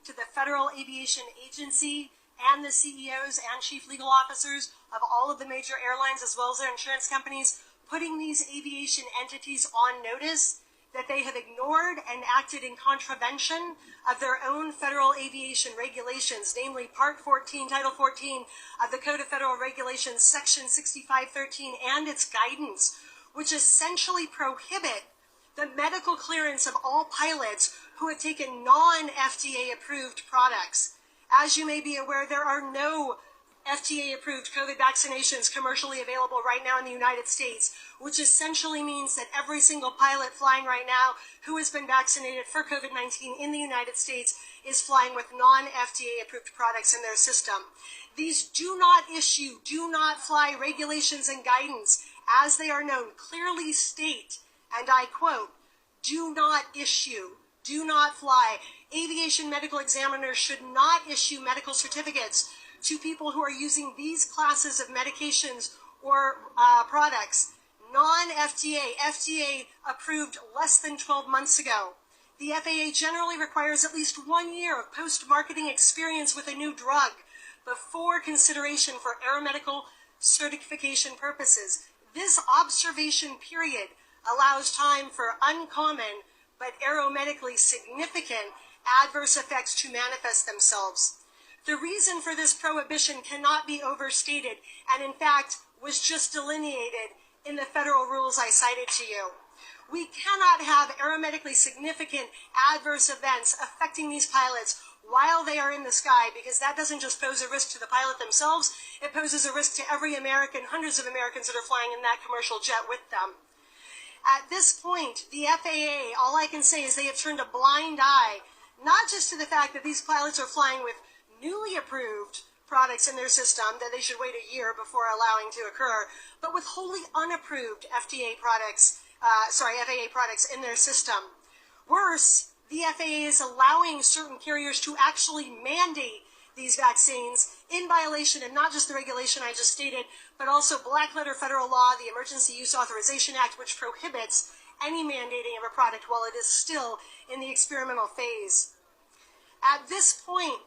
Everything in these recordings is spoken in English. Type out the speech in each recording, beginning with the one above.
to the Federal Aviation Agency and the CEOs and chief legal officers of all of the major airlines as well as their insurance companies, putting these aviation entities on notice that they have ignored and acted in contravention of their own federal aviation regulations, namely Part 14, Title 14 of the Code of Federal Regulations, Section 6513, and its guidance, which essentially prohibit the medical clearance of all pilots who have taken non-FDA approved products. As you may be aware, there are no FDA-approved COVID vaccinations commercially available right now in the United States, which essentially means that every single pilot flying right now who has been vaccinated for COVID-19 in the United States is flying with non-FDA-approved products in their system. These do not fly regulations and guidance, as they are known, clearly state, and I quote, do not issue, do not fly. Aviation medical examiners should not issue medical certificates to people who are using these classes of medications or products, non-FDA, FDA approved less than 12 months ago. The FAA generally requires at least 1 year of post-marketing experience with a new drug before consideration for aeromedical certification purposes. This observation period allows time for uncommon but aeromedically significant adverse effects to manifest themselves. The reason for this prohibition cannot be overstated, and in fact was just delineated in the federal rules I cited to you. We cannot have aeromedically significant adverse events affecting these pilots while they are in the sky, because that doesn't just pose a risk to the pilot themselves, it poses a risk to every American, hundreds of Americans that are flying in that commercial jet with them. At this point, the FAA, all I can say is they have turned a blind eye, not just to the fact that these pilots are flying with newly approved products in their system that they should wait a year before allowing to occur, but with wholly unapproved FAA products in their system. Worse, the FAA is allowing certain carriers to actually mandate these vaccines in violation of not just the regulation I just stated, but also black letter federal law, the Emergency Use Authorization Act, which prohibits any mandating of a product while it is still in the experimental phase. At this point,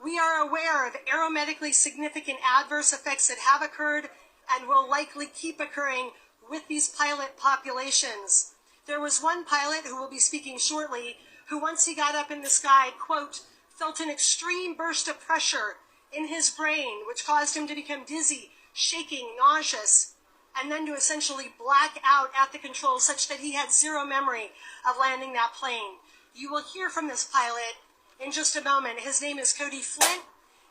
we are aware of aeromedically significant adverse effects that have occurred and will likely keep occurring with these pilot populations. There was one pilot who will be speaking shortly who, once he got up in the sky, quote, felt an extreme burst of pressure in his brain, which caused him to become dizzy, shaking, nauseous, and then to essentially black out at the controls such that he had zero memory of landing that plane. You will hear from this pilot in just a moment. His name is Cody Flint.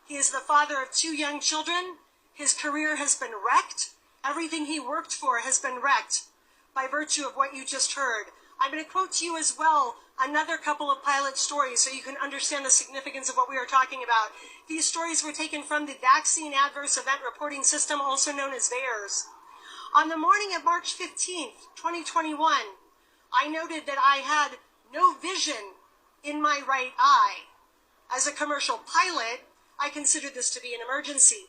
He is the father of 2 young children. His career has been wrecked. Everything he worked for has been wrecked by virtue of what you just heard. I'm going to quote to you as well another couple of pilot stories so you can understand the significance of what we are talking about. These stories were taken from the Vaccine Adverse Event Reporting System, also known as VAERS. On the morning of March 15th, 2021, I noted that I had no vision in my right eye. As a commercial pilot, I considered this to be an emergency.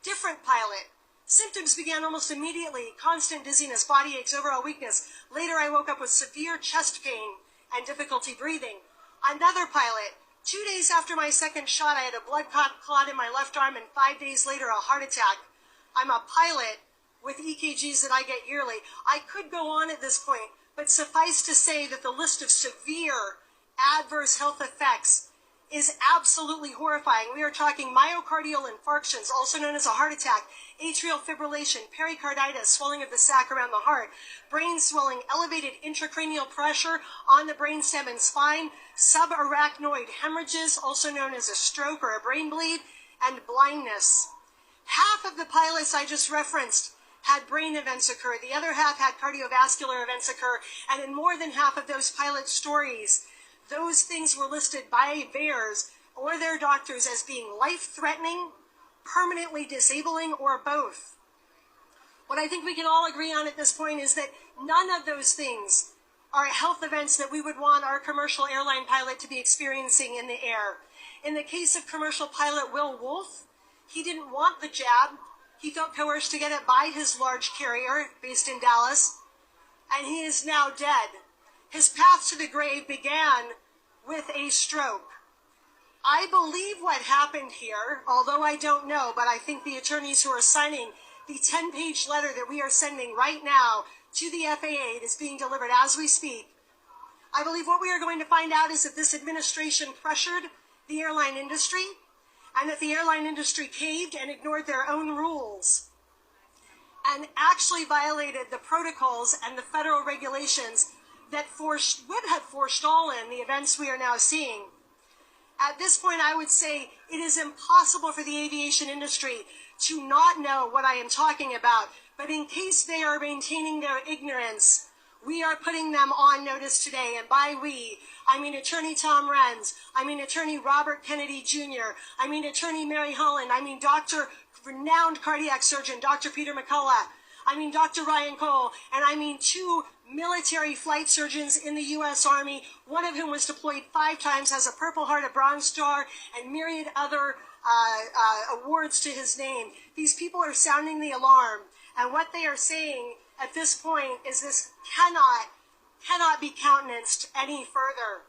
Different pilot. Symptoms began almost immediately: constant dizziness, body aches, overall weakness. Later, I woke up with severe chest pain and difficulty breathing. Another pilot. 2 days after my second shot, I had a blood clot in my left arm, and 5 days later, a heart attack. I'm a pilot with EKGs that I get yearly. I could go on at this point, but suffice to say that the list of severe adverse health effects is absolutely horrifying. We are talking myocardial infarctions, also known as a heart attack, atrial fibrillation, pericarditis, swelling of the sac around the heart, brain swelling, elevated intracranial pressure on the brainstem and spine, subarachnoid hemorrhages, also known as a stroke or a brain bleed, and blindness. Half of the pilots I just referenced had brain events occur. The other half had cardiovascular events occur, and in more than half of those pilot stories, those things were listed by VAERS or their doctors as being life-threatening, permanently disabling, or both. What I think we can all agree on at this point is that none of those things are health events that we would want our commercial airline pilot to be experiencing in the air. In the case of commercial pilot Will Wolf, he didn't want the jab. He felt coerced to get it by his large carrier based in Dallas, and he is now dead. His path to the grave began with a stroke. I believe what happened here, although I don't know, but I think the attorneys who are signing the 10-page letter that we are sending right now to the FAA that is being delivered as we speak, I believe what we are going to find out is that this administration pressured the airline industry and that the airline industry caved and ignored their own rules and actually violated the protocols and the federal regulations that would have forestallen the events we are now seeing. At this point, I would say it is impossible for the aviation industry to not know what I am talking about, but in case they are maintaining their ignorance, we are putting them on notice today, and by we, I mean Attorney Tom Renz, I mean Attorney Robert Kennedy Jr., I mean Attorney Mary Holland, I mean renowned cardiac surgeon Dr. Peter McCullough, I mean Dr. Ryan Cole, and I mean 2 military flight surgeons in the U.S. Army, one of whom was deployed 5 times, has a Purple Heart, a Bronze Star, and myriad other awards to his name. These people are sounding the alarm, and what they are saying at this point is this cannot be countenanced any further.